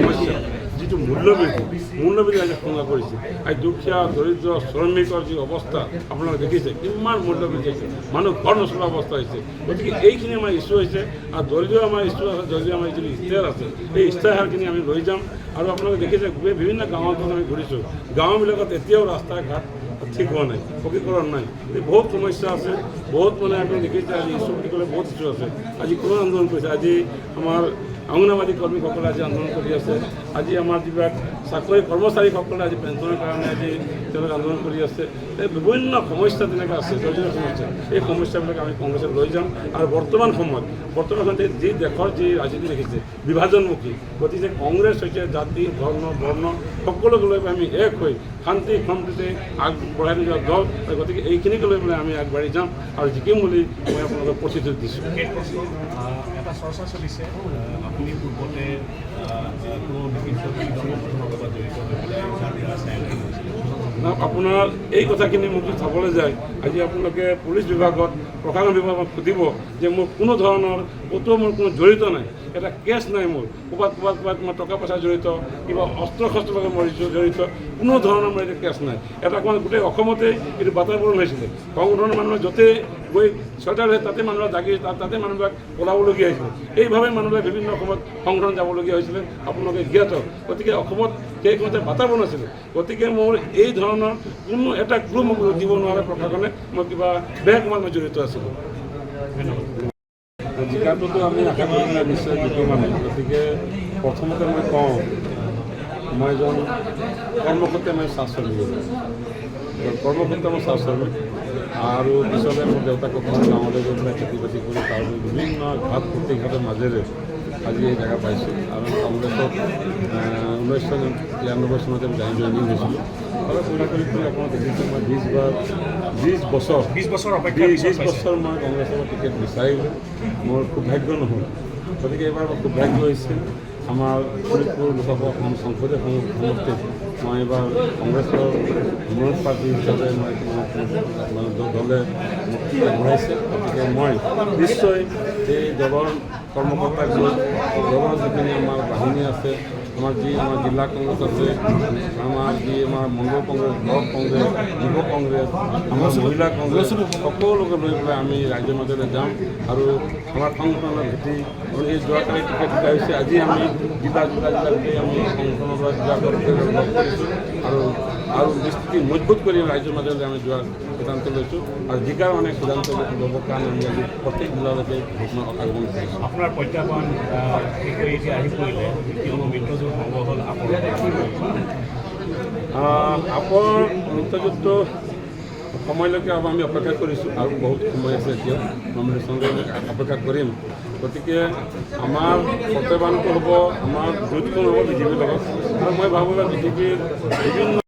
সমস্যা যিটো মূল্যবৃদ্ধি আজি সংগ্ৰহ কৰিছে আজি দুখীয়া দৰিদ্ৰ শ্ৰমিকৰ যি অৱস্থা আপোনালোকে দেখিছে কিমান মূল্যবৃদ্ধি হৈছে মানুহ ঘৰ নচলা অৱস্থা হৈছে গতিকে এইখিনি আমাৰ ইছ্যু হৈছে আৰু দলীয় আমাৰ ইছ্যু আছে দলীয় আমাৰ যিটো ইষ্টাৰ আছে এই ইষ্টাৰখিনি আমি লৈ যাম আৰু আপোনালোকে দেখিছে বিভিন্ন গাঁৱত আমি ঘূৰিছোঁ গাঁওবিলাকত এতিয়াও ৰাস্তা ঘাট ঠিক হোৱা নাই পকীকৰণ নাই বহুত সমস্যা আছে বহুত মানে আপুনি দেখিছে আজি ইছ্যু বুলি ক'লে বহুত ইছ্যু আছে আজি কোনো আন্দোলন কৰিছে আজি আমাৰ অংগনবাড়ী কৰ্মীসকলে আজি আন্দোলন কৰি আছে আজি আমাৰ যিবিলাক চাকৰি কৰ্মচাৰীসকলে আজি পেঞ্চনৰ কাৰণে আজি তেওঁলোকে আন্দোলন কৰি আছে এই বিভিন্ন সমস্যা তেনেকৈ আছে জটিল সমস্যা এই সমস্যাবিলাক আমি কংগ্ৰেছত লৈ যাম আৰু বৰ্তমান সময়ত যি দেশৰ যি ৰাজনীতি দেখিছে বিভাজনমুখী গতিকে কংগ্ৰেছ হৈছে জাতি ধৰ্ম বৰ্ণ সকলোকে লৈ আমি এক হৈ শান্তি সম্প্ৰীতি আগবঢ়াই যোৱা দল গতিকে এইখিনিকে লৈ পেলাই আমি আগবাঢ়ি যাম আৰু জিকিম বুলি মই আপোনালোকক প্ৰতিশ্ৰুতি দিছোঁ এটা চৰ্চা চলিছে আপুনি পূৰ্বতে কোনো নিৰ্দিষ্ট সংগঠনৰ লগত জড়িত আপোনাৰ এই কথাখিনি মোক চাবলৈ যায় আজি আপোনালোকে পুলিচ বিভাগত প্ৰশাসন বিভাগত সুধিব যে মোৰ কোনো ধৰণৰ ক'তো মোৰ কোনো জড়িত নাই এটা কেছ নাই মোৰ ক'ৰবাত মই টকা পইচা জড়িত কিবা অস্ত্ৰ শস্ত্ৰৰ লগত মই জড়িত কোনো ধৰণৰ মোৰ এতিয়া কেছ নাই এটা অকণমান গোটেই অসমতেই এইটো বাতাবৰণ হৈছিলে সংগঠনৰ মানুহে য'তেই গৈ চৰ্চাৰ হৈ তাতে মানুহবিলাক জাগি তাতে মানুহবিলাক ওলাবলগীয়া হৈছিলে এইভাৱে মানুহবিলাক বিভিন্ন সময়ত সংগঠন যাবলগীয়া হৈছিলে আপোনালোকে জ্ঞাত গতিকে অসমত সেইসময়তে বাতাবৰণ আছিলে গতিকে মোৰ এই ধৰণৰ কোনো এটা ক্লু মোক দিব নোৱাৰে প্ৰশাসনে মই কিবা বেয়া কামত মই জড়িত আছিলোঁ জিকাটোতো আমি আশা কৰি নাই নিশ্চয় জিকিম মানে গতিকে প্ৰথমতে মই কওঁ মই এজন কৰ্মসূত্ৰে মই স্বাস্থ্যকৰ্মী কৰ্মসূত্ৰে মই স্বাস্থ্যকৰ্মী আৰু পিছতে মোৰ দেউতাকক মই গাঁৱলৈ গৈ পেলাই খেতি বাতি কৰি তাৰ বিভিন্ন ঘাট প্ৰতিঘাতৰ মাজেৰে আজি এই জেগা পাইছোঁ আৰু কংগ্ৰেছত 1993 চনতে আমি জইনিং হৈছিলোঁ আৰু পূৰা কৰি আপোনাক দেখিছোঁ মই 20 বছৰ মই কংগ্ৰেছৰ টিকেট বিচাৰিলোঁ মোৰ সৌভাগ্য নহ'ল গতিকে এইবাৰ মোৰ সৌভাগ্য হৈছিল আমাৰ শোণিতপুৰ লোকসভা সংসদীয় সমষ্টিত মই এইবাৰ কংগ্ৰেছৰ মূল পাৰ্টি হিচাপে মই দলে আগবঢ়াইছে গতিকে মই নিশ্চয় এই দলৰ কৰ্মকৰ্তাক লৈ দলৰ যিখিনি আমাৰ বাহিনী আছে আমাৰ জিলা কংগ্ৰেছ আছে আমাৰ মণ্ডল কংগ্ৰেছ ব্লক কংগ্ৰেছ যুৱ কংগ্ৰেছ আমাৰ মহিলা কংগ্ৰেছ সকলোকে লৈ পেলাই আমি ৰাজ্যৰ মাজলৈ যাম আৰু আমাৰ সংগঠনৰ ভেটি আৰু এই যোৱাকালি টিকেট শিকা হৈছে আজি আমি জিলা গোটেই আমি সংগঠনৰ পৰা লগ কৰিছোঁ আৰু বিস্তৃতি মজবুত কৰি ৰাজ্যৰ মাজলৈ আমি যোৱাৰ সিদ্ধান্ত লৈছোঁ আৰু জিকাৰ অনেক সিদ্ধান্ত ল'বৰ কাৰণে আমি আজি প্ৰত্যেক জিলালৈকে আগমন কৰিছোঁ আপোনাৰ প্ৰত্যাহ্বান এতিয়া আহি পৰিলে কিয়নো মিত্ৰজোঁট ভংগ হ'ল আপৰ মিত্ৰজোঁটটো সময়লৈকে আমি অপেক্ষা কৰিছোঁ আৰু বহুত সময় আছে এতিয়াও নমিনেশ্যনলৈ অপেক্ষা কৰিম গতিকে আমাৰ প্ৰত্যাহ্বানটো হ'ব আমাৰ জোঁটখন হ'ব বিজেপিৰ লগত আৰু মই ভাবোঁ যে বিজেপিৰ বিভিন্ন